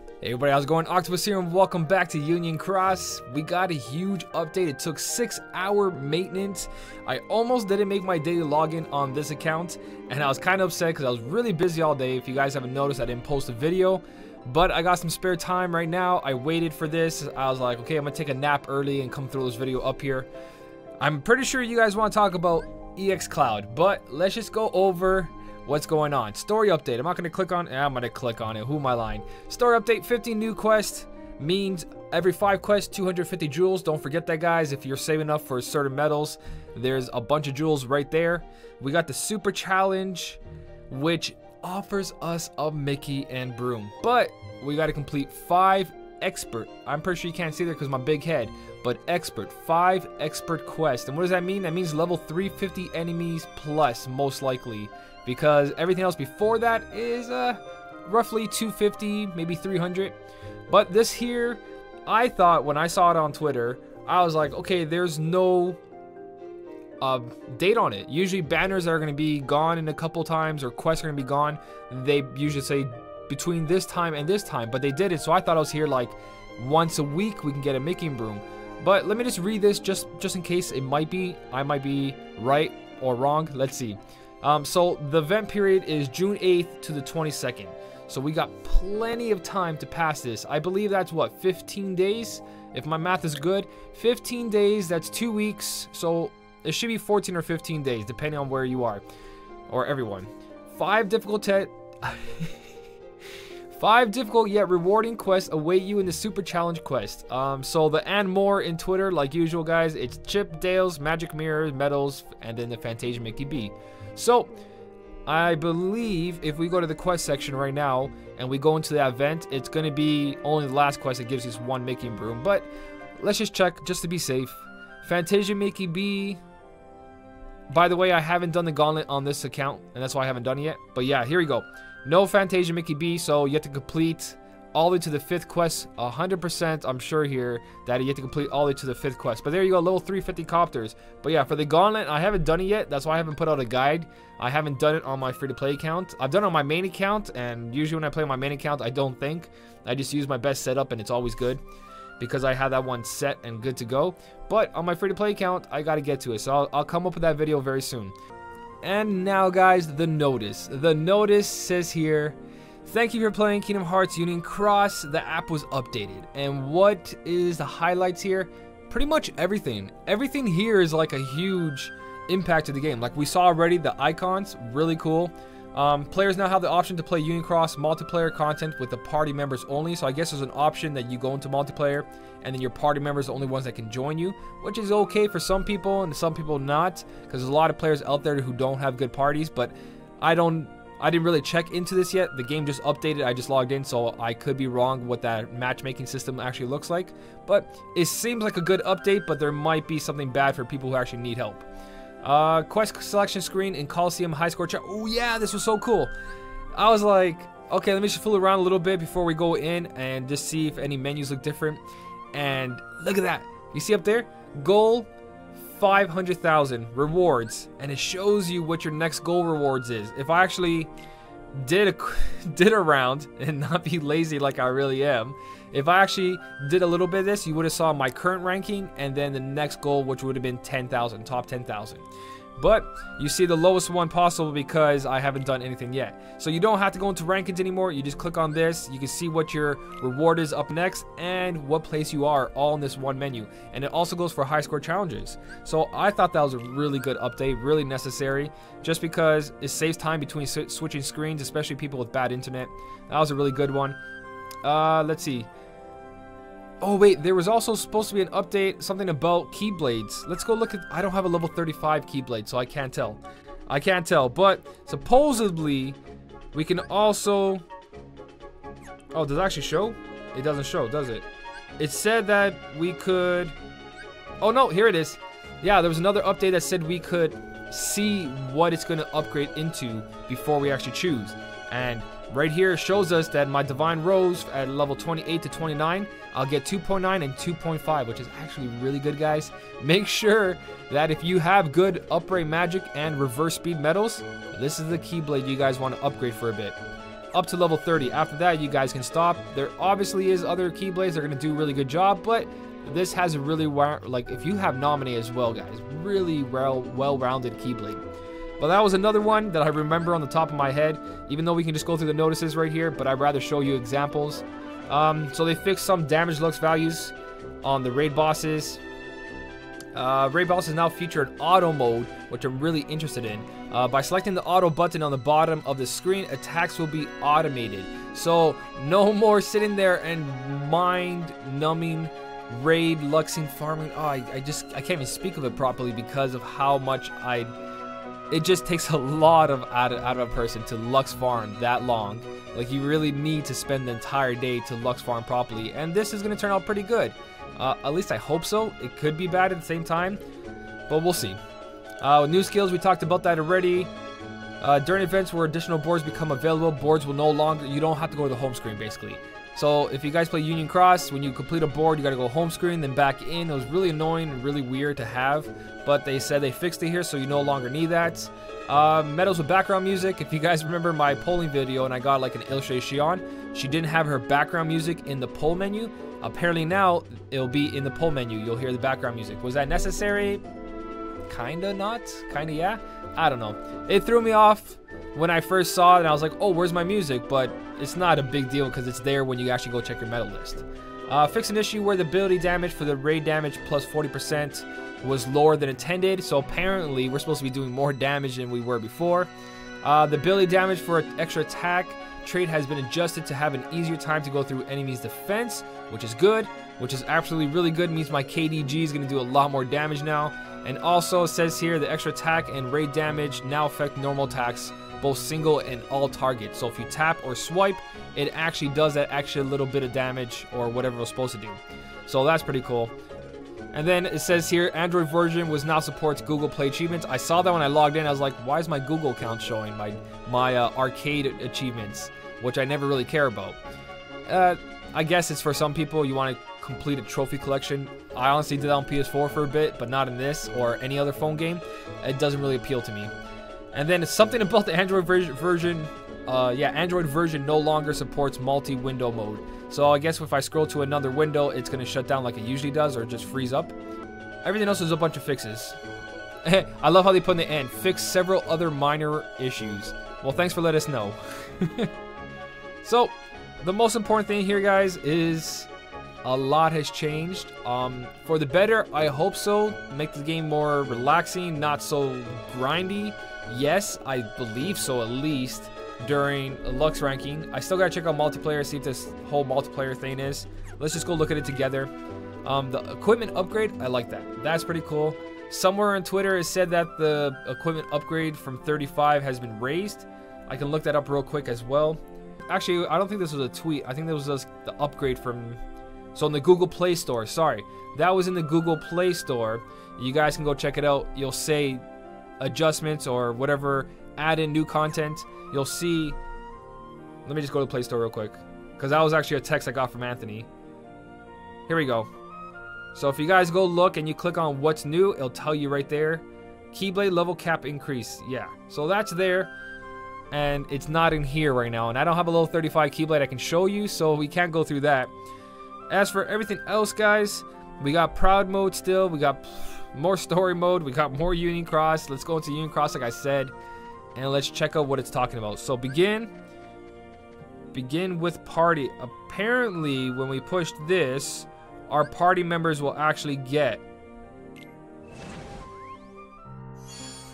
Hey everybody, how's it going? Octopus here and welcome back to Union Cross. We got a huge update. It took 6-hour maintenance. I almost didn't make my daily login on this account and I was kind of upset because I was really busy all day. If you guys haven't noticed, I didn't post a video, but I got some spare time right now. I waited for this. I was like, okay, I'm gonna take a nap early and come throw this video up here. I'm pretty sure you guys want to talk about EX Cloud, but let's just go over what's going on. Story update. I'm not going to click on it. I'm going to click on it. Who am I lying? Story update. 15 new quests means every 5 quests, 250 jewels. Don't forget that, guys. If you're saving up for certain medals, there's a bunch of jewels right there. We got the super challenge, which offers us a Mickey and broom, but we got to complete 5 expert. I'm pretty sure you can't see there because my big head, but expert, 5 expert quests. And what does that mean? That means level 350 enemies plus, most likely, because everything else before that is roughly 250, maybe 300. But this here, I thought when I saw it on Twitter, I was like, okay, there's no date on it. Usually banners are going to be gone in a couple times, or quests are going to be gone. They usually say between this time and this time, but they did it, so I thought I was here like once a week we can get a Mickey and broom. But let me just read this just in case I might be right or wrong. Let's see. So the event period is June 8th to the 22nd. So we got plenty of time to pass this. I believe that's what, 15 days? If my math is good, 15 days, that's 2 weeks. So it should be 14 or 15 days, depending on where you are, or everyone. 5 difficult yet rewarding quests await you in the Super Challenge quest. So the and more in Twitter, like usual, guys, it's Chip, Dale's, Magic Mirrors, Medals, and then the Fantasia Mickey B. So I believe if we go to the quest section right now and we go into the event, it's going to be only the last quest that gives us 1 Mickey and broom. But let's just check just to be safe. Fantasia Mickey B. By the way, I haven't done the gauntlet on this account, and that's why I haven't done it yet. But yeah, here we go. No Fantasia Mickey B, so you have to complete all the way to the 5th quest. 100%, I'm sure here that you have to complete all the way to the 5th quest. But there you go, level 350 copters. But yeah, for the gauntlet, I haven't done it yet. That's why I haven't put out a guide. I haven't done it on my free-to-play account. I've done it on my main account, and usually when I play on my main account, I don't think. I just use my best setup, and it's always good because I have that one set and good to go. But on my free-to-play account, I got to get to it. So I'll come up with that video very soon. And now, guys, the notice. The notice says here, thank you for playing Kingdom Hearts Union Cross. The app was updated. And what is the highlights here? Pretty much everything. Everything here is like a huge impact to the game. Like we saw already, the icons, really cool. Players now have the option to play Union Cross multiplayer content with the party members only. So I guess there's an option that you go into multiplayer and then your party members are the only ones that can join you, which is okay for some people and some people not, because there's a lot of players out there who don't have good parties. But I didn't really check into this yet. The game just updated. I just logged in, so I could be wrong what that matchmaking system actually looks like. But it seems like a good update, but there might be something bad for people who actually need help. Quest selection screen in Coliseum High Score Chat. Oh yeah, this was so cool. I was like, okay, let me just fool around a little bit before we go in and just see if any menus look different. And look at that. You see up there? Goal 500,000 rewards, and it shows you what your next goal rewards is. If I actually did a round and not be lazy like I really am, if I actually did a little bit of this, you would have saw my current ranking and then the next goal, which would have been 10,000, top 10,000. But you see the lowest one possible because I haven't done anything yet. So you don't have to go into rankings anymore. You just click on this. You can see what your reward is up next and what place you are, all in this one menu. And it also goes for high score challenges. So I thought that was a really good update, really necessary, just because it saves time between switching screens, especially people with bad internet. That was a really good one. Let's see. Oh wait, there was also supposed to be an update, something about Keyblades. Let's go look at, I don't have a level 35 Keyblade, so I can't tell. I can't tell, but supposedly we can also, oh, does it actually show? It doesn't show, does it? It said that we could, oh no, here it is. Yeah, there was another update that said we could see what it's going to upgrade into before we actually choose. And right here shows us that my Divine Rose at level 28 to 29, I'll get 2.9 and 2.5, which is actually really good, guys. Make sure that if you have good upright magic and reverse speed medals, this is the Keyblade you guys want to upgrade for a bit. up to level 30. After that, you guys can stop. There obviously is other Keyblades. They're going to do a really good job, but this has a really, like, if you have Nominee as well, guys, really well-rounded Keyblade. But that was another one that I remember on the top of my head, even though we can just go through the notices right here, but I'd rather show you examples. So they fixed some damage lux values on the raid bosses. Raid bosses now feature an auto mode, which I'm really interested in. By selecting the auto button on the bottom of the screen, attacks will be automated. So no more sitting there and mind-numbing raid luxing farming. Oh, I can't even speak of it properly because of how much it just takes a lot out of a person to lux farm that long. Like, you really need to spend the entire day to lux farm properly, and this is going to turn out pretty good. At least I hope so. It could be bad at the same time, but we'll see. New skills, we talked about that already. During events where additional boards become available, boards will no longer, you don't have to go to the home screen basically. So if you guys play Union Cross, when you complete a board, you gotta go home screen, then back in. It was really annoying and really weird to have, but they said they fixed it here, so you no longer need that. Medals with background music. If you guys remember my polling video and I got like an illustration, she didn't have her background music in the poll menu. Apparently now it'll be in the poll menu. You'll hear the background music. Was that necessary? Kinda not, kinda yeah. I don't know. It threw me off when I first saw it, and I was like, oh, where's my music? But it's not a big deal because it's there when you actually go check your medal list. Fix an issue where the ability damage for the raid damage plus 40% was lower than intended. So apparently we're supposed to be doing more damage than we were before. The ability damage for an extra attack trait has been adjusted to have an easier time to go through enemies' defense, which is good, which is absolutely really good. It means my KDG is going to do a lot more damage now. And also it says here the extra attack and raid damage now affect normal attacks, both single and all targets. So if you tap or swipe, it actually does that extra little bit of damage or whatever it was supposed to do. So that's pretty cool. And then it says here, Android version now supports Google Play achievements. I saw that when I logged in. I was like, why is my Google account showing my arcade achievements, which I never really care about. I guess it's for some people. You want to complete a trophy collection. I honestly did that on PS4 for a bit, but not in this or any other phone game. It doesn't really appeal to me. And then it's something about the Android version. Android version no longer supports multi-window mode. So I guess if I scroll to another window, it's going to shut down like it usually does or just freeze up. Everything else is a bunch of fixes. I love how they put in the end, fix several other minor issues. Well, thanks for letting us know. So, the most important thing here, guys, is a lot has changed. For the better, I hope so. Make the game more relaxing, not so grindy. Yes, I believe so, at least during Lux ranking. I still gotta check out multiplayer, see if this whole multiplayer thing is. Let's just go look at it together. The equipment upgrade, I like that. That's pretty cool. Somewhere on Twitter it said that the equipment upgrade from 35 has been raised. I can look that up real quick as well. Actually, I don't think this was a tweet. I think this was just the upgrade from... So in the Google Play Store, sorry. That was in the Google Play Store. You guys can go check it out. You'll say adjustments or whatever, add in new content. You'll see... Let me just go to the Play Store real quick, because that was actually a text I got from Anthony. Here we go. So if you guys go look and you click on what's new, it'll tell you right there. Keyblade level cap increase. Yeah, so that's there. And it's not in here right now. And I don't have a level 35 Keyblade I can show you, so we can't go through that. As for everything else, guys, we got Proud mode still. We got more story mode. We got more Union Cross. Let's go into Union Cross, like I said. And let's check out what it's talking about. So begin with party. Apparently, when we pushed this, our party members will actually get...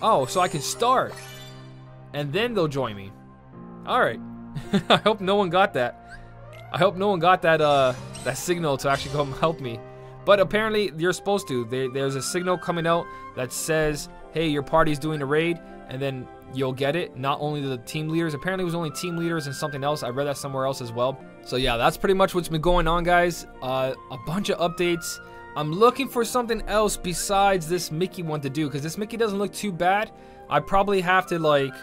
Oh, so I can start. And then they'll join me. Alright. I hope no one got that. I hope no one got that that signal to actually come help me. But apparently, you're supposed to. There's a signal coming out that says, hey, your party's doing a raid. And then you'll get it. Not only the team leaders. Apparently, it was only team leaders and something else. I read that somewhere else as well. So yeah, that's pretty much what's been going on, guys. A bunch of updates. I'm looking for something else besides this Mickey one to do, because this Mickey doesn't look too bad. I probably have to like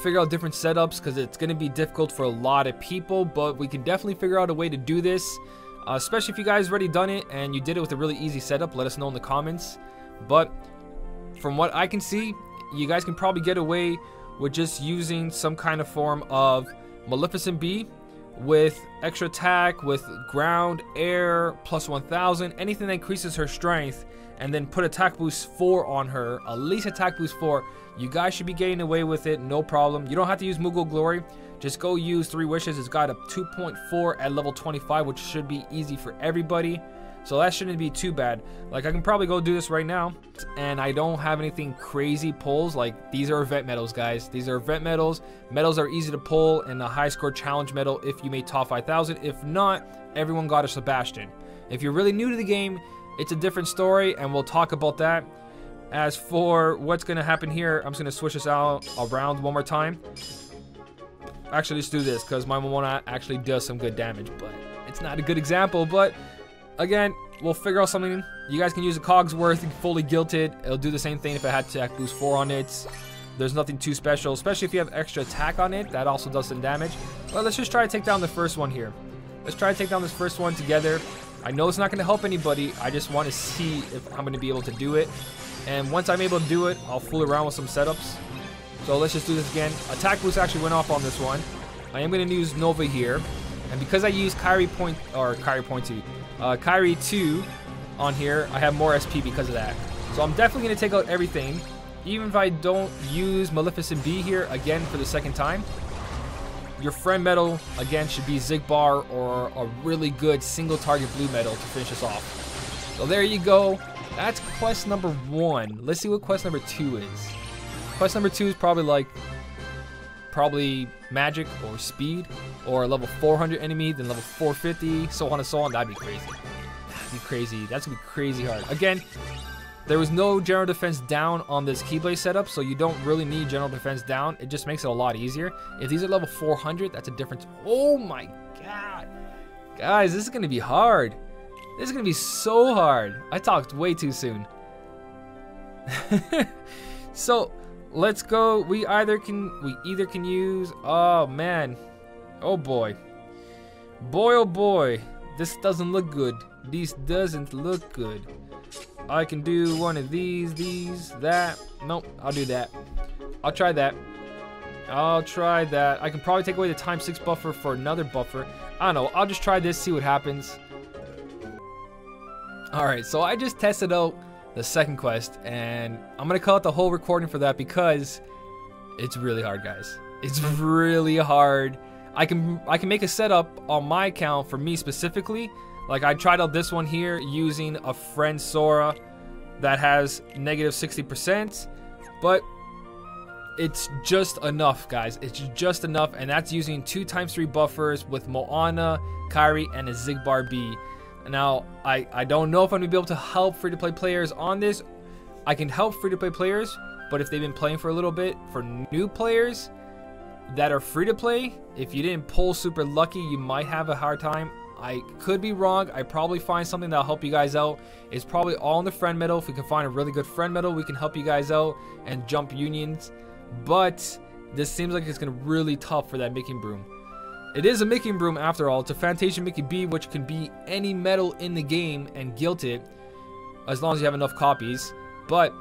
figure out different setups because it's going to be difficult for a lot of people, but we can definitely figure out a way to do this, especially if you guys already done it and you did it with a really easy setup. Let us know in the comments. But from what I can see, you guys can probably get away with just using some kind of form of Maleficent B with extra attack, with ground, air, plus 1000, anything that increases her strength, and then put attack boost 4 on her, at least attack boost 4. You guys should be getting away with it, no problem. You don't have to use Moogle Glory. Just go use 3 wishes. It's got a 2.4 at level 25, which should be easy for everybody. So that shouldn't be too bad. Like, I can probably go do this right now, and I don't have anything crazy pulls. Like, these are event medals, guys. These are event medals. Medals are easy to pull, and a high score challenge medal if you made top 5,000. If not, everyone got a Sebastian. If you're really new to the game, it's a different story, and we'll talk about that. As for what's going to happen here, I'm just going to switch this out around one more time. Actually, let's do this, because my Momona actually does some good damage, but it's not a good example. But again, we'll figure out something. You guys can use a Cogsworth fully gilted. It'll do the same thing if it had attack boost 4 on it. There's nothing too special, especially if you have extra attack on it. That also does some damage. But let's just try to take down the first one here. Let's try to take down this first one together. I know it's not going to help anybody. I just want to see if I'm going to be able to do it. And once I'm able to do it, I'll fool around with some setups. So let's just do this again. Attack boost actually went off on this one. I am going to use Nova here. And because I use Kyrie 2 on here, I have more SP because of that. So I'm definitely going to take out everything. Even if I don't use Maleficent B here again for the second time. Your friend medal, again, should be Zigbar or a really good single target blue medal to finish us off. So there you go. That's quest number 1. Let's see what quest number 2 is. Quest number 2 is probably magic or speed or a level 400 enemy, then level 450, so on and so on. That'd be crazy. That'd be crazy. That's gonna be crazy hard. Again, there was no general defense down on this Keyblade setup, so you don't really need general defense down. It just makes it a lot easier. If these are level 400, that's a difference. Oh my god. Guys, this is gonna be hard. This is gonna be so hard. I talked way too soon. So let's go. We either can use, oh man, oh boy, oh boy, this doesn't look good. This doesn't look good. I can do one of these, that. Nope, I'll do that. I'll try that. I can probably take away the times 6 buffer for another buffer. I don't know. I'll just try this, see what happens. Alright, so I just tested out the second quest, and I'm going to cut out the whole recording for that because it's really hard, guys. It's really hard. I can make a setup on my account for me specifically. Like, I tried out this one here using a friend Sora that has negative 60%, but it's just enough, guys. It's just enough, and that's using 2 times 3 buffers with Moana, Kyrie, and a Zigbar B. Now, I don't know if I'm going to be able to help free-to-play players on this. I can help free-to-play players, but if they've been playing for a little bit, for new players that are free-to-play, if you didn't pull super lucky, you might have a hard time. I could be wrong. I probably find something that'll help you guys out. It's probably all in the friend medal. If we can find a really good friend medal, we can help you guys out and jump unions. But this seems like it's going to be really tough for that Mickey Broom. It is a Mickey Broom after all. It's a Fantasia Mickey B, which can be any medal in the game and gilt it as long as you have enough copies. But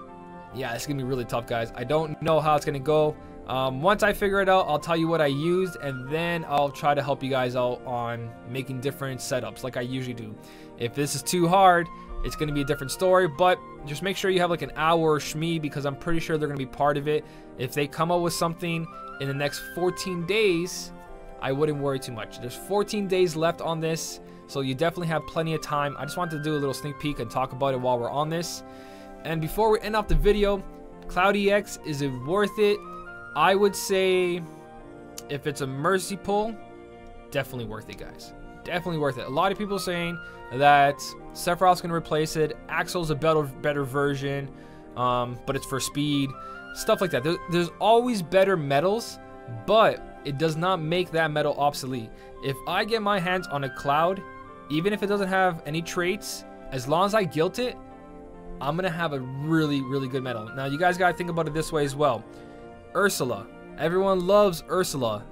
yeah, it's going to be really tough, guys. I don't know how it's going to go. Once I figure it out, I'll tell you what I used, and then I'll try to help you guys out on making different setups like I usually do. If this is too hard, it's going to be a different story, but just make sure you have like an hour or shmee, because I'm pretty sure they're going to be part of it. If they come up with something in the next 14 days, I wouldn't worry too much. There's 14 days left on this, so you definitely have plenty of time. I just wanted to do a little sneak peek and talk about it while we're on this. And before we end off the video, Cloud EX, is it worth it? I would say if it's a mercy pull, definitely worth it, guys. Definitely worth it. A lot of people saying that Sephiroth's going to replace it. Axel's a better version, but it's for speed. Stuff like that. There's always better medals, but it does not make that medal obsolete. If I get my hands on a Cloud, even if it doesn't have any traits, as long as I gilt it, I'm going to have a really, really good medal. Now, you guys got to think about it this way as well. Ursula. Everyone loves Ursula.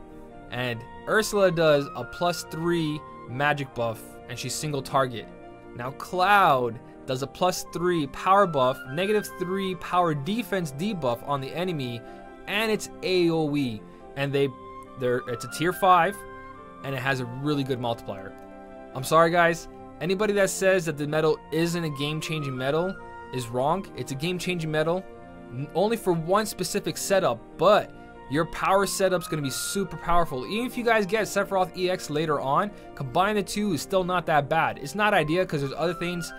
And Ursula does a +3 magic buff, and she's single target. Now, Cloud does a +3 power buff, -3 power defense debuff on the enemy, and it's AoE. And they It's a tier 5, and it has a really good multiplier. I'm sorry, guys. Anybody that says that the medal isn't a game-changing medal is wrong. It's a game-changing medal only for one specific setup, but your power setup's going to be super powerful. Even if you guys get Sephiroth EX later on, combine the two is still not that bad. It's not ideal because there's other things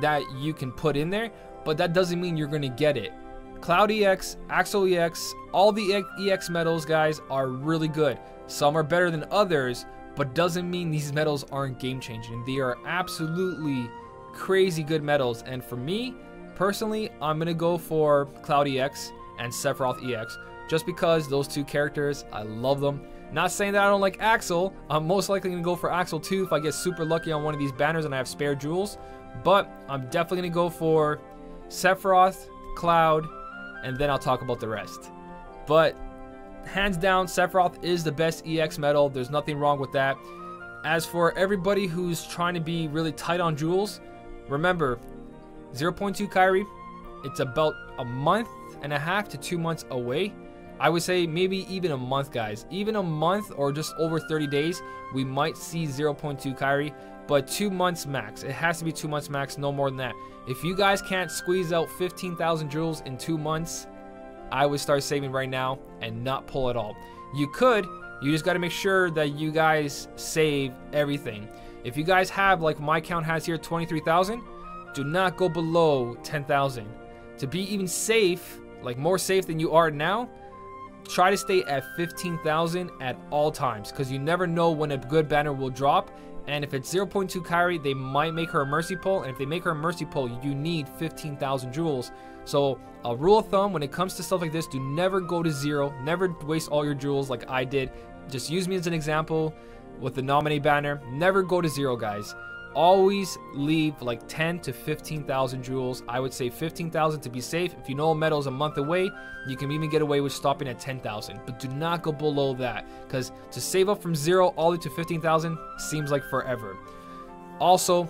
that you can put in there, but that doesn't mean you're going to get it. Cloud EX, Axel EX, all the EX medals, guys, are really good. Some are better than others, but doesn't mean these medals aren't game-changing. They are absolutely crazy good medals, and for me, personally, I'm going to go for Cloud EX and Sephiroth EX, just because those two characters, I love them. Not saying that I don't like Axel. I'm most likely going to go for Axel too if I get super lucky on one of these banners and I have spare jewels, but I'm definitely going to go for Sephiroth, Cloud, and then I'll talk about the rest. But hands down, Sephiroth is the best EX medal. There's nothing wrong with that. As for everybody who's trying to be really tight on jewels, remember, 0.2 Kyrie, it's about a month and a half to 2 months away. I would say maybe even a month, guys. Even a month or just over 30 days, we might see 0.2 Kyrie, but 2 months max. It has to be 2 months max, no more than that. If you guys can't squeeze out 15,000 jewels in 2 months, I would start saving right now and not pull at all. You could, you just got to make sure that you guys save everything. If you guys have, like my count has here, 23,000, do not go below 10,000. To be even safe, like more safe than you are now, try to stay at 15,000 at all times, because you never know when a good banner will drop. And if it's 0.2 Kyrie, they might make her a mercy pull, and if they make her a mercy pull, you need 15,000 jewels. So a rule of thumb when it comes to stuff like this, do never go to 0, never waste all your jewels like I did. Just use me as an example with the nominee banner. Never go to 0, guys. Always leave like 10 to 15,000 jewels. I would say 15,000 to be safe. If you know a medal is a month away, you can even get away with stopping at 10,000, but do not go below that, because to save up from 0 all the way to 15,000 seems like forever. Also,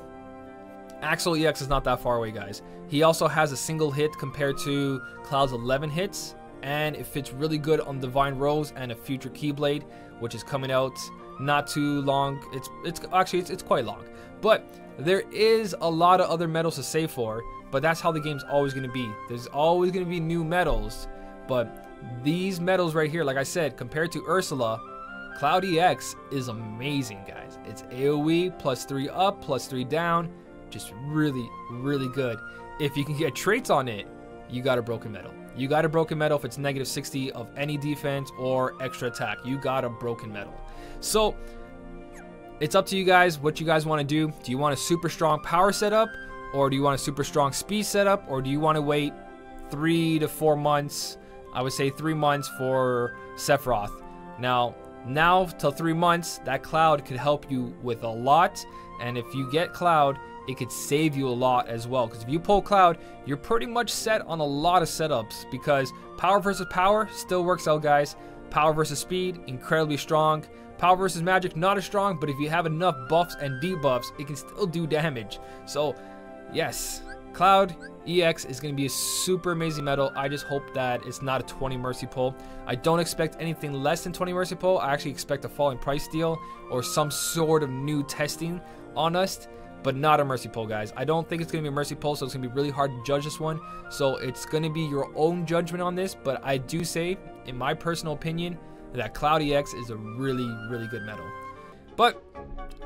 Axel EX is not that far away, guys. He also has a single hit compared to Cloud's 11 hits, and it fits really good on Divine Rose and a future Keyblade, which is coming out not too long. It's quite long, but there is a lot of other medals to save for. But that's how the game's always going to be. There's always going to be new medals, but these medals right here, like I said, compared to Ursula, Cloud EX is amazing, guys. It's AoE plus 3 up, plus 3 down, just really, really good. If you can get traits on it, you got a broken medal. You got a broken medal if it's negative 60 of any defense or extra attack. You got a broken medal. So it's up to you guys what you guys want to do. Do you want a super strong power setup, or do you want a super strong speed setup, or do you want to wait 3 to 4 months? I would say 3 months for Sephiroth. Now till 3 months, that Cloud could help you with a lot, and if you get Cloud, it could save you a lot as well, because if you pull Cloud, you're pretty much set on a lot of setups, because power versus power still works out, guys. Power versus speed, incredibly strong. Power versus magic, not as strong, but if you have enough buffs and debuffs, it can still do damage. So yes, Cloud EX is going to be a super amazing medal. I just hope that it's not a 20 mercy pull. I don't expect anything less than 20 mercy pull. I actually expect a falling price deal or some sort of new testing on us, but not a mercy pull, guys. I don't think it's going to be a mercy pull, so it's going to be really hard to judge this one. So it's going to be your own judgment on this, but I do say, in my personal opinion, that Cloud EX is a really, really good medal. But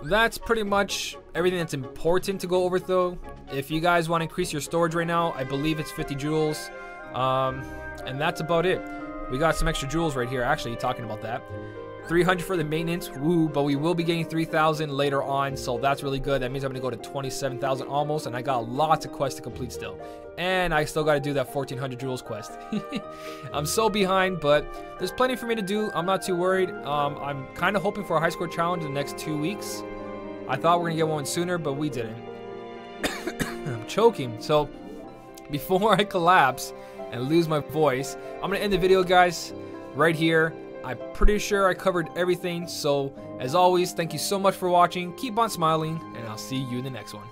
that's pretty much everything that's important to go over, though. If you guys want to increase your storage right now, I believe it's 50 jewels. And that's about it. We got some extra jewels right here, actually, talking about that. 300 for the maintenance, woo, but we will be getting 3,000 later on, so that's really good. That means I'm going to go to 27,000 almost, and I got lots of quests to complete still. And I still got to do that 1,400 jewels quest. I'm so behind, but there's plenty for me to do. I'm not too worried. I'm kind of hoping for a high score challenge in the next 2 weeks. I thought we were going to get one sooner, but we didn't. I'm choking. So before I collapse and lose my voice, I'm going to end the video, guys, right here. I'm pretty sure I covered everything. So as always, thank you so much for watching. Keep on smiling, and I'll see you in the next one.